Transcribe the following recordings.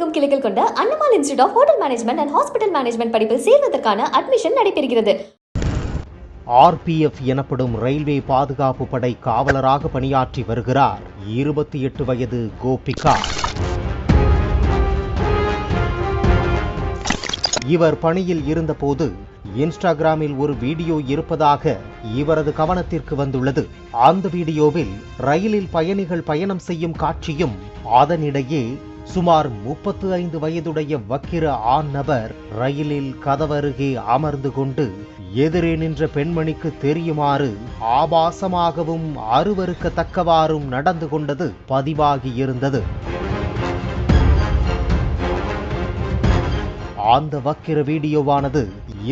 தமிழகமெங்கும் கிளைகள் கொண்ட Annamal institute of hotel management and hospital management படிப்பில் சேர்வதற்கான அட்மிஷன் நடைபெறுகிறது. RPF எனப்படும் ரயில்வே பாதுகாப்பு படை காவலராக பணியாற்றி வருகிறார் 28 வயது கோபிகா. இவர் பணியில் இருந்தபோது இன்ஸ்டாகிராமில் ஒரு வீடியோ இருப்பதாக இவரது கவனத்திற்கு வந்துள்ளது. அந்த வீடியோவில் ரயிலில் பயணிகள் பயணம் செய்யும் காட்சியும், அதனிடையே சுமார் 35 வயதுடைய வக்கிர ஆண் நபர் ரயிலில் கதவருகே அமர்ந்து கொண்டு எதிரே நின்ற பெண்மணிக்கு தெரியுமாறு ஆபாசமாகவும் அருவருக்கத்தக்கவாறும் நடந்து கொண்டது பதிவாகி இருந்தது. அந்த வக்கிர வீடியோவானது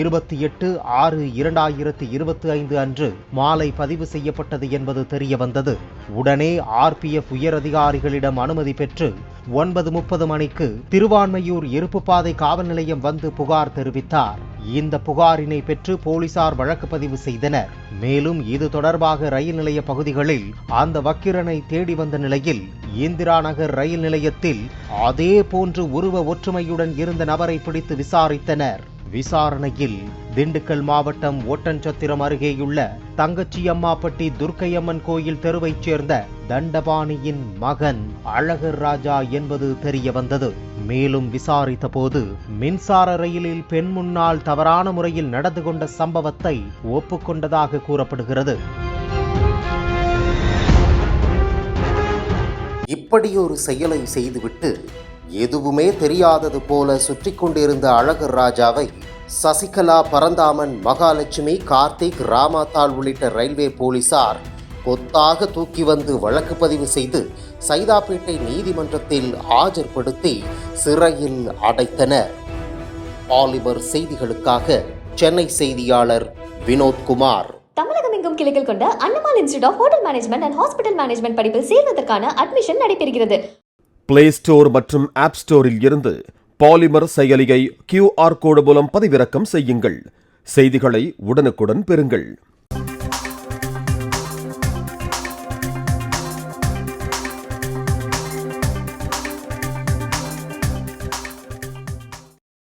28/6/2025 அன்று மாலை பதிவு செய்யப்பட்டது என்பது தெரிய வந்தது. உடனே RPF உயர் அதிகாரிகளிடம் அனுமதி பெற்று 9:30 மணிக்கு திருவான்மையூர் இருப்புப்பாதை காவல் நிலையம் வந்து புகார் தெரிவித்தார். இந்த புகாரினை பெற்று போலீசார் வழக்கு பதிவு செய்தனர். மேலும் இது தொடர்பாக ரயில் நிலைய பகுதிகளில் அந்த வக்கிரனை தேடி வந்த நிலையில் இந்திரா நகர் ரயில் நிலையத்தில் அதே போன்று உருவ ஒற்றுமையுடன் இருந்த நபரை பிடித்து விசாரித்தனர். விசாரணையில் திண்டுக்கல் மாவட்டம் ஒட்டன்சத்திரம் அருகேயுள்ள தங்கச்சியம்மாப்பட்டி துர்க்கையம்மன் கோயில் தெருவைச் சேர்ந்த தண்டபாணியின் மகன் அழகர் ராஜா என்பது தெரிய வந்தது. மேலும் விசாரித்த போது மின்சார ரயிலில் பெண் முன்னால் தவறான முறையில் நடந்து கொண்ட சம்பவத்தை ஒப்புக்கொண்டதாக கூறப்படுகிறது. இப்படியொரு செயலை செய்துவிட்டு எதுவுமே தெரியாதது போல சுற்றி கொண்டிருந்த அழகர் ராஜாவை சசிகலா, பரந்தாமன், மகாலட்சுமி, கார்த்திக், ராமாத்தாள் உள்ளிட்ட ரயில்வே போலீசார் கொத்தாக தூக்கி வந்து வழக்கு பதிவு செய்து சைதாப்பேட்டை நீதிமன்றத்தில் ஆஜர்படுத்தி சிறையில் அடைத்தனர். பாலிமர் செய்திகளுக்காக சென்னை செய்தியாளர் வினோத்குமார். தமிழகமெங்கும் கிளைகள் கொண்ட Annamal institute of hotel management and hospital management படிப்பில் சேர்வதற்கான அட்மிஷன் நடைபெறுகிறது. பிளே ஸ்டோர் மற்றும் ஆப் ஸ்டோரில் இருந்து பாலிமர் செயலியை QR கோடு மூலம் பதிவிறக்கம் செய்யுங்கள். செய்திகளை உடனுக்குடன் பெறுங்கள்.